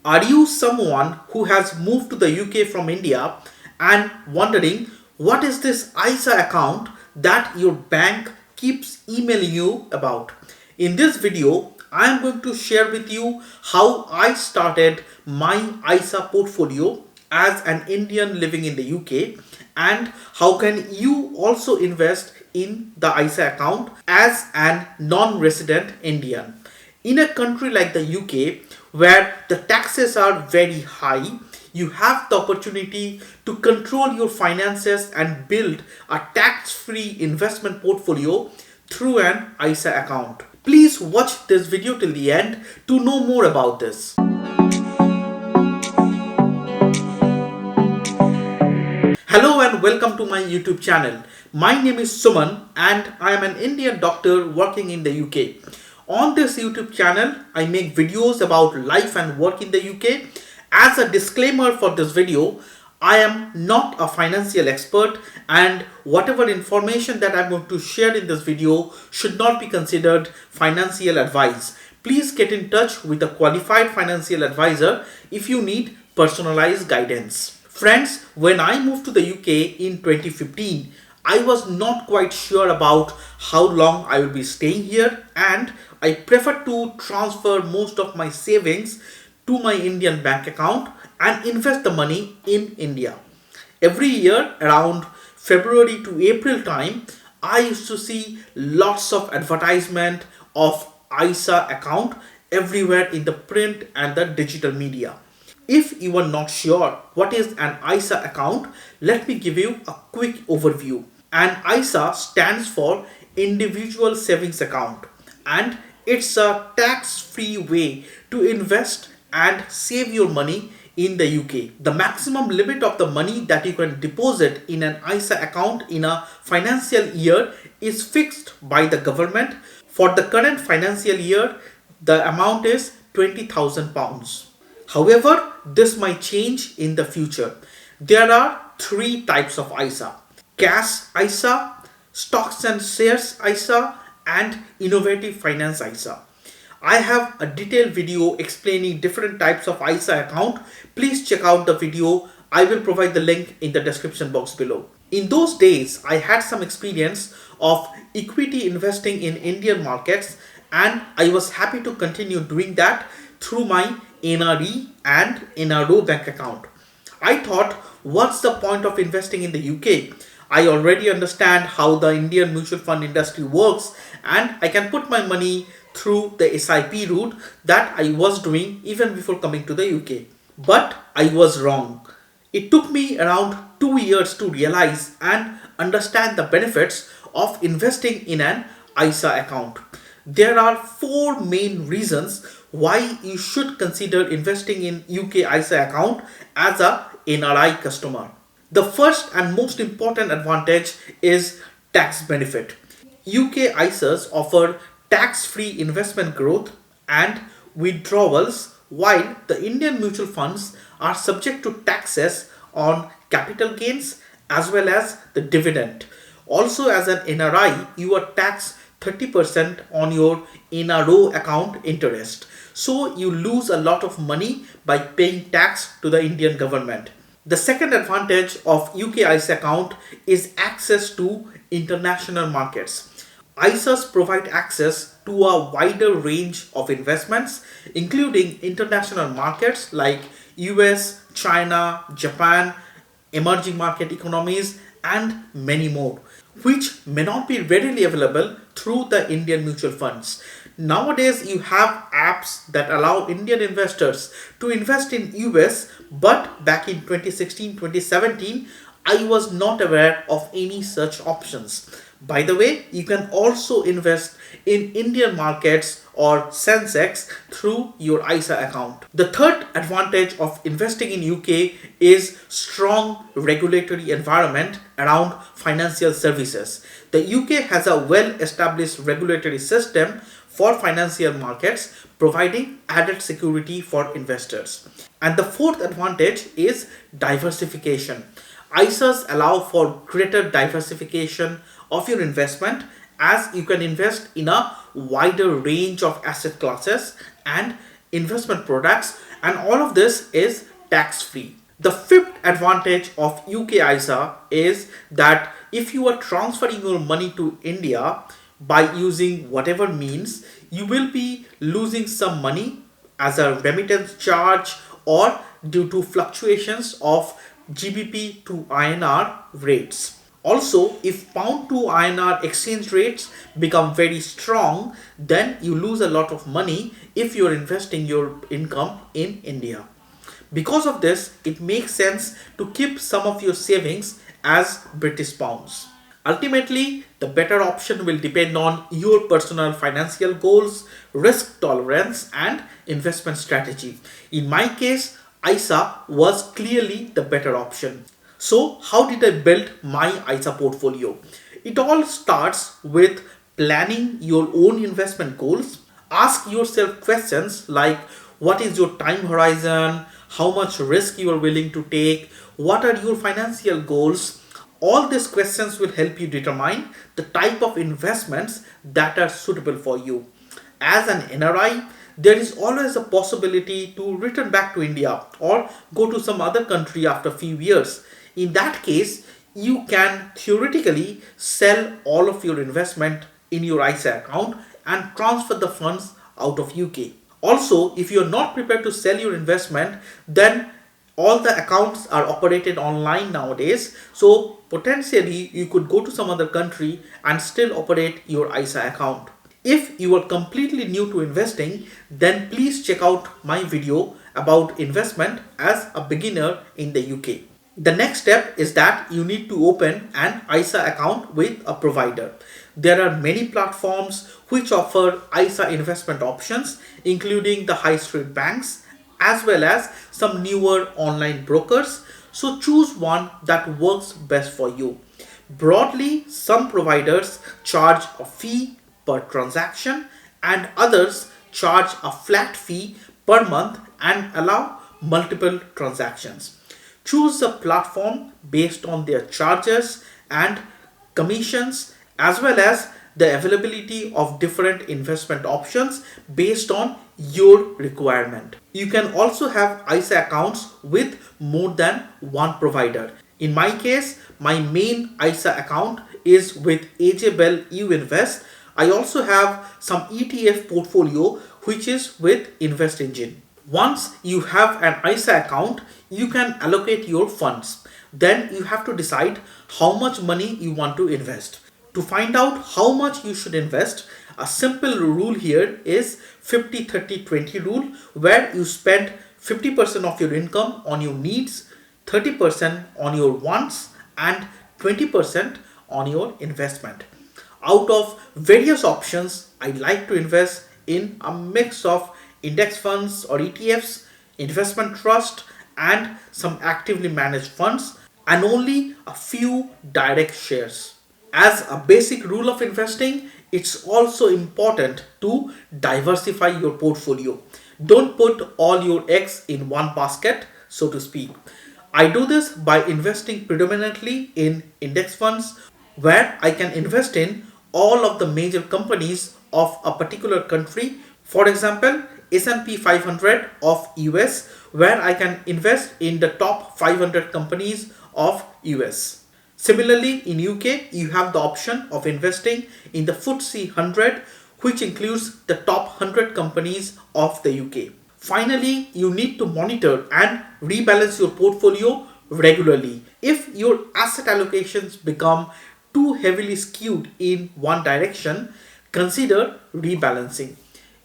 Are you someone who has moved to the UK from India and wondering what is this ISA account that your bank keeps emailing you about? In this video, I am going to share with you how I started my ISA portfolio as an Indian living in the UK and how can you also invest in the ISA account as an non-resident Indian. In a country like the UK, where the taxes are very high, you have the opportunity to control your finances and build a tax-free investment portfolio through an ISA account. Please watch this video till the end to know more about this. Hello and welcome to my YouTube channel. My name is Suman and I am an Indian doctor working in the UK. On this YouTube channel, I make videos about life and work in the UK. As a disclaimer for this video, I am not a financial expert and whatever information that I'm going to share in this video should not be considered financial advice. Please get in touch with a qualified financial advisor if you need personalized guidance. Friends, when I moved to the UK in 2015, I was not quite sure about how long I will be staying here and I prefer to transfer most of my savings to my Indian bank account and invest the money in India. Every year around February to April time, I used to see lots of advertisement of ISA account everywhere in the print and the digital media. If you are not sure what is an ISA account, let me give you a quick overview. An ISA stands for Individual Savings Account and it's a tax-free way to invest and save your money in the UK. The maximum limit of the money that you can deposit in an ISA account in a financial year is fixed by the government. For the current financial year, the amount is £20,000. However, this might change in the future. There are three types of ISA: cash ISA, stocks and shares ISA, and innovative finance ISA. I have a detailed video explaining different types of ISA account. Please check out the video. I will provide the link in the description box below. In those days, I had some experience of equity investing in Indian markets and I was happy to continue doing that through my NRI and NRO bank account. I thought, what's the point of investing in the UK? I already understand how the Indian mutual fund industry works and I can put my money through the SIP route that I was doing even before coming to the UK. But I was wrong. It took me around 2 years to realize and understand the benefits of investing in an ISA account. There are four main reasons why you should consider investing in UK ISA account as a NRI customer. The first and most important advantage is tax benefit. UK ISAs offer tax-free investment growth and withdrawals, while the Indian mutual funds are subject to taxes on capital gains as well as the dividend. Also, as an NRI, you are taxed 30% on your NRO account interest. So you lose a lot of money by paying tax to the Indian government. The second advantage of UK ISA account is access to international markets. ISAs provide access to a wider range of investments, including international markets like US, China, Japan, emerging market economies, and many more, which may not be readily available through the Indian mutual funds. Nowadays, you have apps that allow Indian investors to invest in US, but back in 2016-2017, I was not aware of any such options. By the way, you can also invest in Indian markets or Sensex through your ISA account. The third advantage of investing in UK is strong regulatory environment around financial services. The UK has a well-established regulatory system for financial markets, providing added security for investors. And the fourth advantage is diversification. ISAs allow for greater diversification of your investment as you can invest in a wider range of asset classes and investment products And all of this is tax free. The fifth advantage of UK ISA is that if you are transferring your money to India by using whatever means, you will be losing some money as a remittance charge or due to fluctuations of GBP to INR rates. Also, if pound to INR exchange rates become very strong, then you lose a lot of money if you're investing your income in India. Because of this, it makes sense to keep some of your savings as British pounds. Ultimately, the better option will depend on your personal financial goals, risk tolerance, and investment strategy. In my case, ISA was clearly the better option. So, how did I build my ISA portfolio? It all starts with planning your own investment goals. Ask yourself questions like what is your time horizon, how much risk you are willing to take, what are your financial goals. All these questions will help you determine the type of investments that are suitable for you. As an NRI, there is always a possibility to return back to India or go to some other country after a few years. In that case, you can theoretically sell all of your investment in your ISA account and transfer the funds out of UK. Also, if you're not prepared to sell your investment, then all the accounts are operated online nowadays. So potentially you could go to some other country and still operate your ISA account. If you are completely new to investing, then please check out my video about investment as a beginner in the UK. The next step is that you need to open an ISA account with a provider. There are many platforms which offer ISA investment options, including the high street banks as well as some newer online brokers. So choose one that works best for you. Broadly, some providers charge a fee per transaction and others charge a flat fee per month and allow multiple transactions. Choose a platform based on their charges and commissions as well as the availability of different investment options based on your requirement. You can also have ISA accounts with more than one provider. In my case, my main ISA account is with AJ Bell EU Invest. I also have some ETF portfolio which is with Invest Engine. Once you have an ISA account, you can allocate your funds. Then you have to decide how much money you want to invest. To find out how much you should invest, a simple rule here is 50-30-20 rule, where you spend 50% of your income on your needs, 30% on your wants, and 20% on your investment. Out of various options, I like to invest in a mix of index funds or ETFs, investment trust, and some actively managed funds, and only a few direct shares. As a basic rule of investing, it's also important to diversify your portfolio. Don't put all your eggs in one basket, so to speak. I do this by investing predominantly in index funds where I can invest in all of the major companies of a particular country. For example, S&P 500 of US, where I can invest in the top 500 companies of US. Similarly, in UK, you have the option of investing in the FTSE 100, which includes the top 100 companies of the UK. Finally, you need to monitor and rebalance your portfolio regularly. If your asset allocations become too heavily skewed in one direction, consider rebalancing.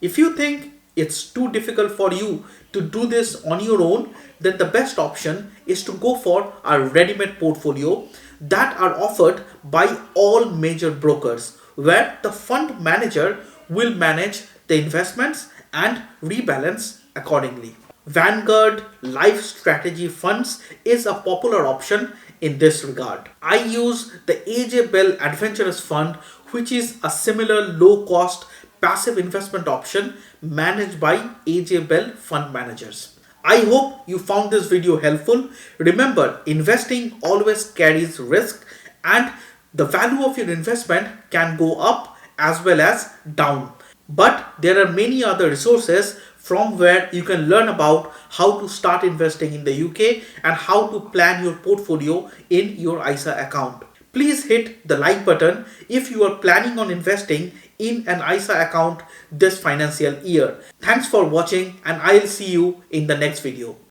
If you think it's too difficult for you to do this on your own, then the best option is to go for a ready-made portfolio that are offered by all major brokers, where the fund manager will manage the investments and rebalance accordingly. Vanguard Life Strategy Funds is a popular option in this regard. I use the AJ Bell Adventurous Fund, which is a similar low cost passive investment option managed by AJ Bell fund managers. I hope you found this video helpful. Remember, investing always carries risk and the value of your investment can go up as well as down. But there are many other resources from where you can learn about how to start investing in the UK and how to plan your portfolio in your ISA account. Please hit the like button if you are planning on investing in an ISA account this financial year. Thanks for watching and I'll see you in the next video.